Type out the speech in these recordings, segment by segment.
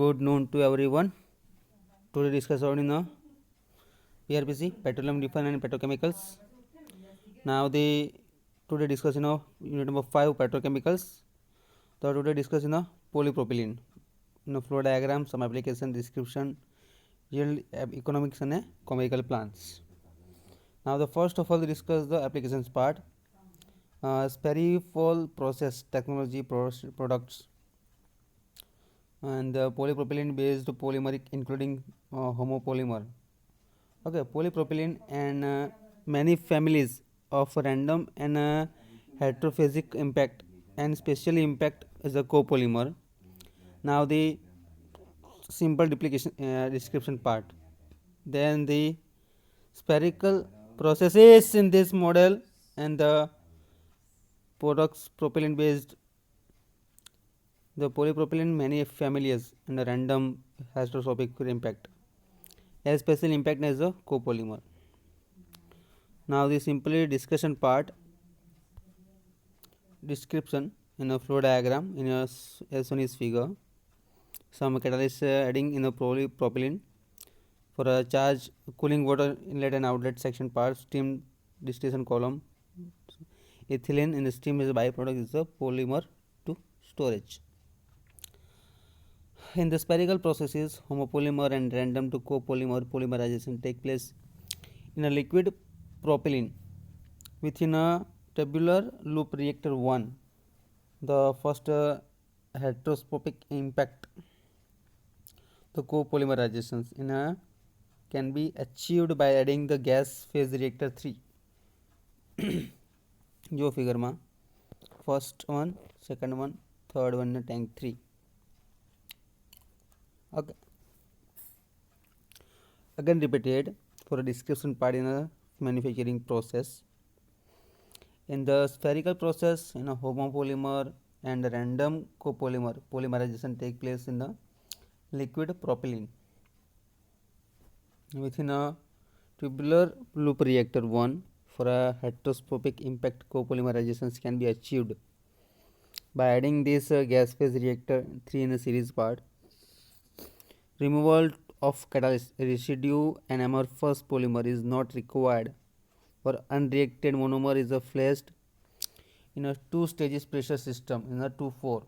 Good noon to everyone. Today discuss on the PRPC, petroleum refinery and petrochemicals. Now the today discuss unit number 5 petrochemicals. So today discuss polypropylene. Flow diagram, some application description, yield economics and chemical plants. Now the first of all discuss the applications part. Spherical process technology products and polypropylene based polymeric including homopolymer. Okay, polypropylene and many families of random and heterophasic impact and special impact is a copolymer. Now the simple duplication description part. Then the spherical processes in this model and the products propylene based the polypropylene many families and a random heterotropic impact. A special impact is a copolymer. Now the simply discussion part description in a flow diagram in a as one is figure. Some catalyst adding in a propylene for a charge cooling water inlet and outlet section part steam distillation column. Ethylene in the steam is a byproduct is a polymer to storage. In the spherical processes, homopolymer and random to copolymer polymerization take place in a liquid propylene within a tubular loop reactor 1. The first heterotropic impact, the copolymerizations in a can be achieved by adding the gas phase reactor 3. जो figure में first one second one third one ने tank 3. Okay. Again repeated for a description part in a manufacturing process. In the spherical process, in a homopolymer and random copolymer polymerization take place in the liquid propylene within a tubular loop reactor 1. For a heterotropic impact, copolymerizations can be achieved by adding this gas phase reactor 3 in a series part. Removal of catalyst residue and amorphous polymer is not required. For unreacted monomer is placed in a 2 stages pressure system in a 2-4.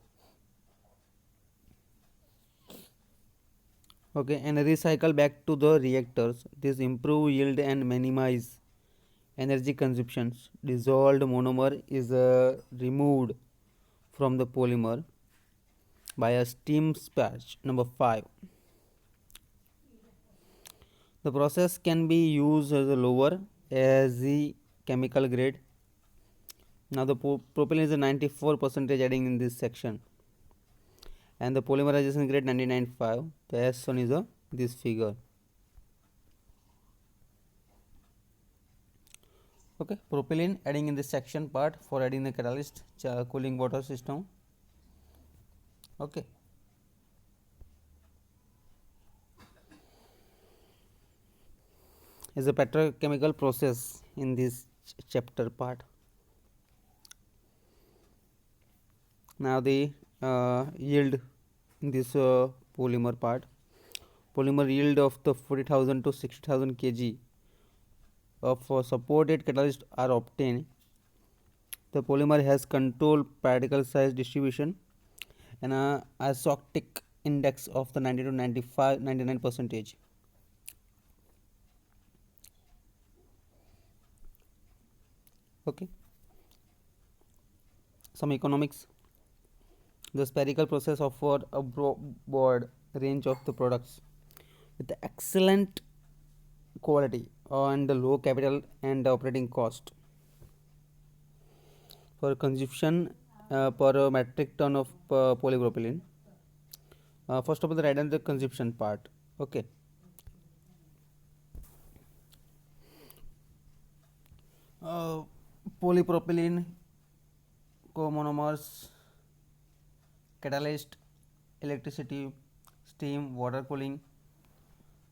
Okay, and recycle back to the reactors. This improve yield and minimize energy consumptions. Dissolved monomer is removed from the polymer by a steam splash. Number 5. The process can be used as a lower as the chemical grade. Now the propylene is a 94% adding in this section and the polymerization grade 99.5. The S1 is this figure. Okay, propylene adding in this section part for adding the catalyst cooling water system. Okay. Is a petrochemical process in this chapter part. Now the yield in this polymer part. Polymer yield of the 40,000 to 60,000 kg of supported catalyst are obtained. The polymer has controlled particle size distribution and a azotic index of the 90 to 99%. Okay. Some economics. The spherical process offer a broad range of the products with excellent quality and low capital and operating cost. For consumption per metric ton of polypropylene. First of all, write down the consumption part. Okay. Polypropylene comonomers, catalyst, electricity, steam, water cooling.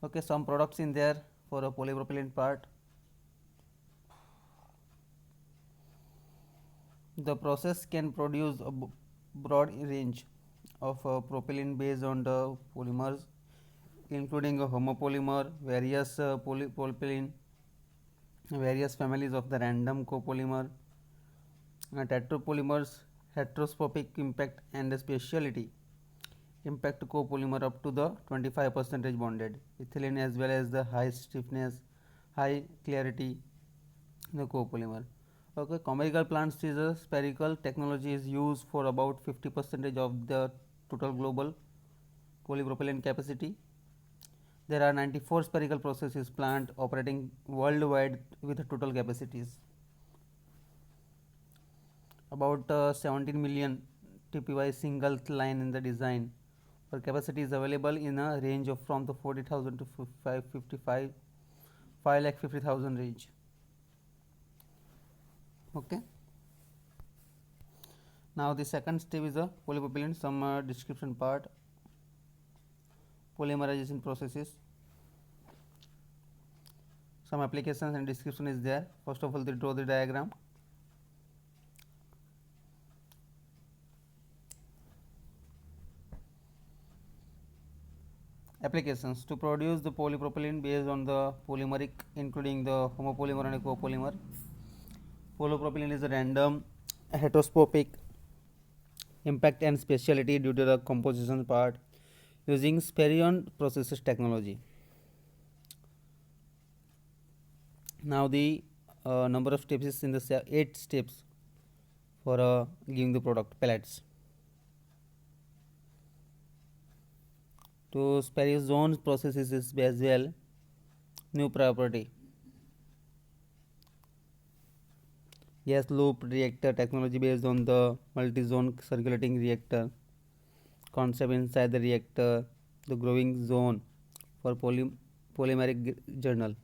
Okay, some products in there for a polypropylene part. The process can produce a broad range of propylene based on the polymers, including a homopolymer, various propylene, various families of the random copolymer, tetrapolymers, heteroscopic impact, and specialty impact copolymer up to the 25% bonded ethylene, as well as the high stiffness, high clarity the copolymer. Okay, chemical plants is a spherical technology is used for about 50% of the total global polypropylene capacity. There are 94 spherical processes plant operating worldwide with total capacities about 17 million TPY single line in the design. For capacity is available in a range of from the 40,000 to 5,50,000 range. Okay. Now the second step is a polypropylene, some description part, polymerization processes, some applications and description is there. First of all, they draw the diagram. Applications to produce the polypropylene based on the polymeric, including the homopolymer and copolymer. Polypropylene is a random, heteroscopic impact and specialty due to the composition part using Sperion processes technology. Now the number of steps is in the 8 steps for giving the product pellets. To Sperion zones processes is as well new property. Gas loop reactor technology based on the multi-zone circulating reactor concept inside the reactor, the growing zone for polymeric journal.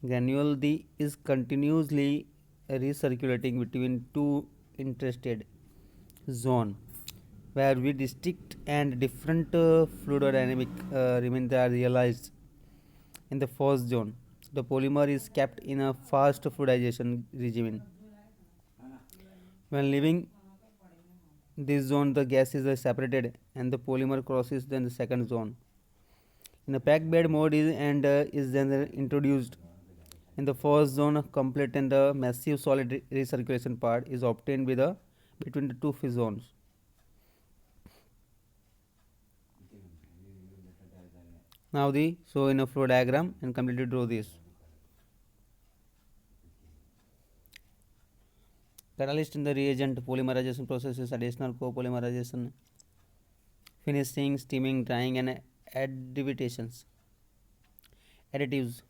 Granule D is continuously recirculating between two interested zone where we distinct and different fluidodynamic remain are realized in the first zone. The polymer is kept in a fast fluidization regime. When leaving this zone, the gas is separated and the polymer crosses then the second zone. In a packed bed mode is then introduced. In the first zone, a complete and the massive solid recirculation part is obtained between the two zones. Now so in a flow diagram and completely draw this. Catalyst in the reagent polymerization processes, additional copolymerization, finishing, steaming, drying, and additivations. Additives: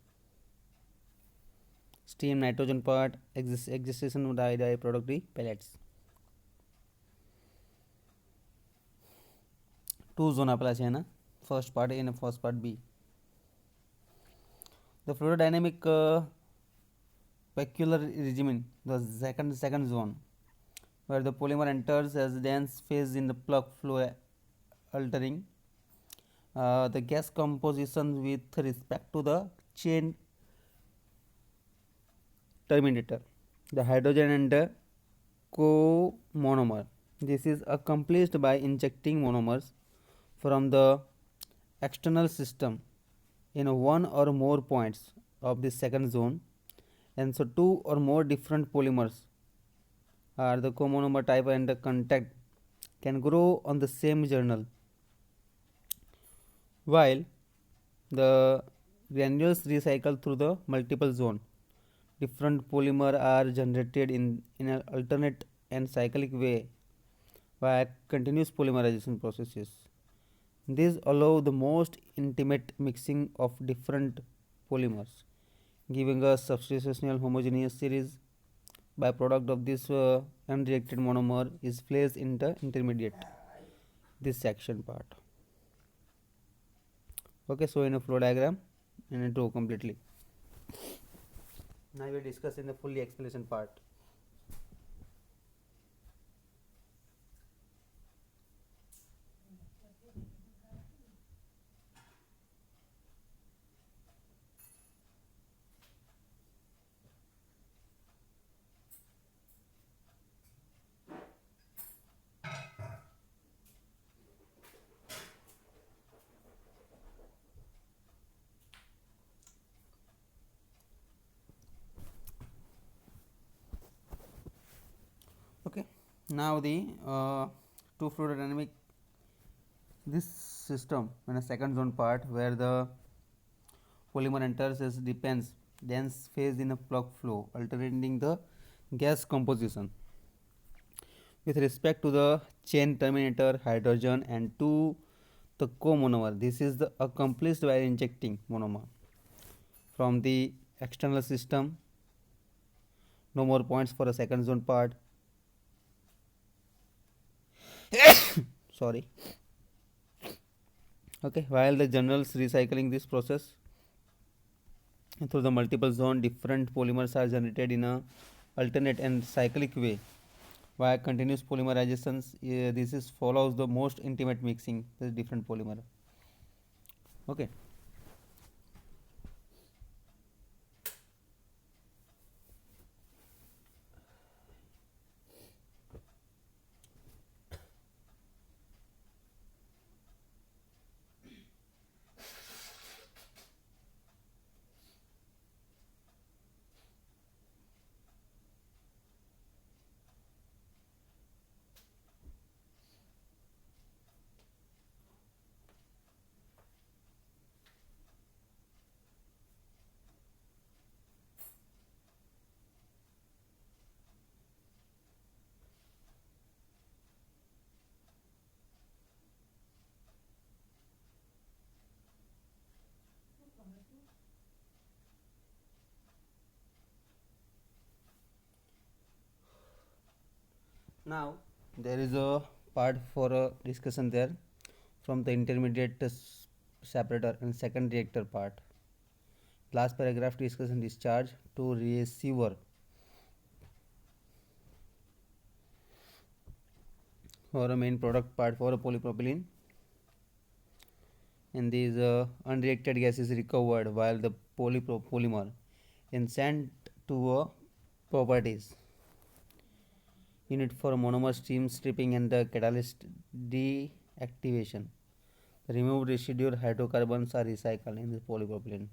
steam, nitrogen part, existation of dye product pellets. Two zone आपला है ना, first part A and first part B. The fluidodynamic peculiar regime, the second zone, where the polymer enters as dense phase in the plug flow, altering the gas composition with respect to the chain terminator, the hydrogen and the co-monomer. This is accomplished by injecting monomers from the external system in one or more points of the second zone, and so two or more different polymers are the comonomer type and the contact can grow on the same journal, while the granules recycle through the multiple zone. Different polymer are generated in an alternate and cyclic way by continuous polymerization processes. These allow the most intimate mixing of different polymers, giving a substitutional homogeneous series. Byproduct of this unreacted monomer is placed in the intermediate, this section part. Okay, so in a flow diagram and it draw completely. Now we will discuss in the fully explanation part. Now the two fluid dynamic, this system in a second zone part where the polymer enters as depends dense phase in a plug flow alternating the gas composition with respect to the chain terminator hydrogen and to the co-monomer. This is the accomplished by injecting monomer from the external system. No more points for a second zone part. Sorry. Okay, while the generals recycling this process through the multiple zone, different polymers are generated in a alternate and cyclic way via continuous polymerizations. This is follows the most intimate mixing with different polymer. Okay. Now there is a part for a discussion there from the intermediate separator and second reactor part. Last paragraph discussion discharge to receiver for a main product part for a polypropylene, and these unreacted gas is recovered while the polymer is sent to a properties unit for monomer stream stripping and the catalyst deactivation. The removed residual hydrocarbons are recycled in the polypropylene.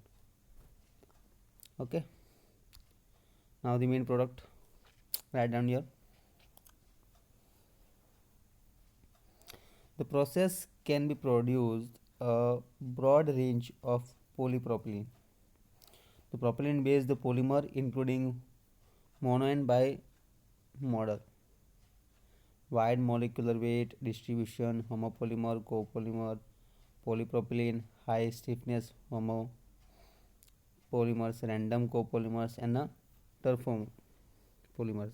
Okay. Now the main product, write down here. The process can be produced a broad range of polypropylene. The propylene based polymer including mono and bi model, wide molecular weight distribution, homopolymer, copolymer, polypropylene, high stiffness homopolymers, random copolymers, and terpho polymers.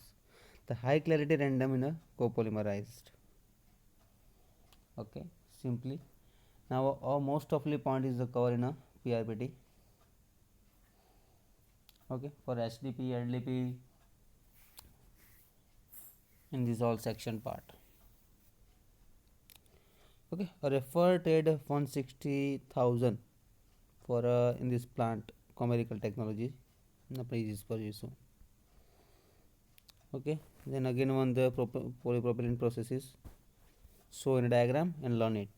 The high clarity random in a copolymerized. Okay, simply. Now, most of the point is the cover in a PRPT. Okay, for HDP, LDP, in this all section part. Okay, a refer trade 160,000 for in this plant chemical technology in the previous position. Okay, then again on the polypropylene processes, show in a diagram and learn it.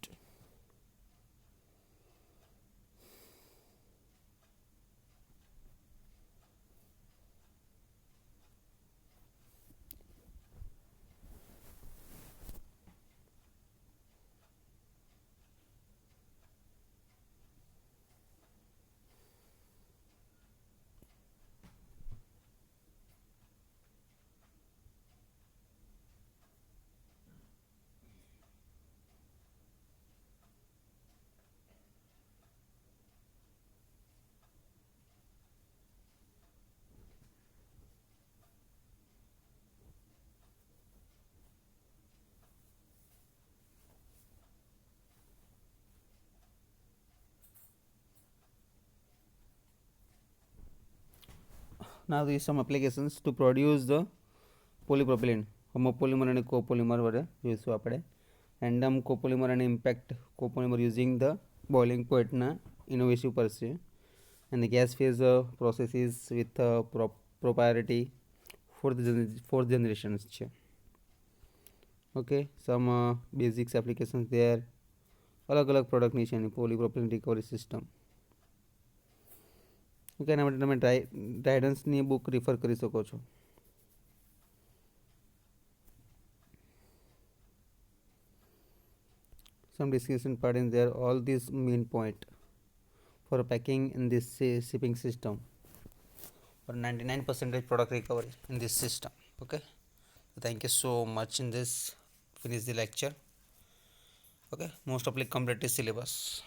Now there is some applications to produce the polypropylene, homopolymer and copolymer વડે જોઈશું આપણે. Random copolymer and impact copolymer using the boiling point na innovative pursuit, and the gas phase processes with proprietary fourth generations છે. Okay, some basics applications there. અલગ અલગ પ્રોડક્ટની છે એની પોલીપ્રોપિલિન recovery system. Okay, એના માટે તમે ગાઈડન્સની બુક રિફર કરી શકો છો. some discussion part in there. All these main point for packing in this shipping system for 99% product recovery in this system. Okay, thank you so much. In this finish the lecture. Okay, most of complete syllabus.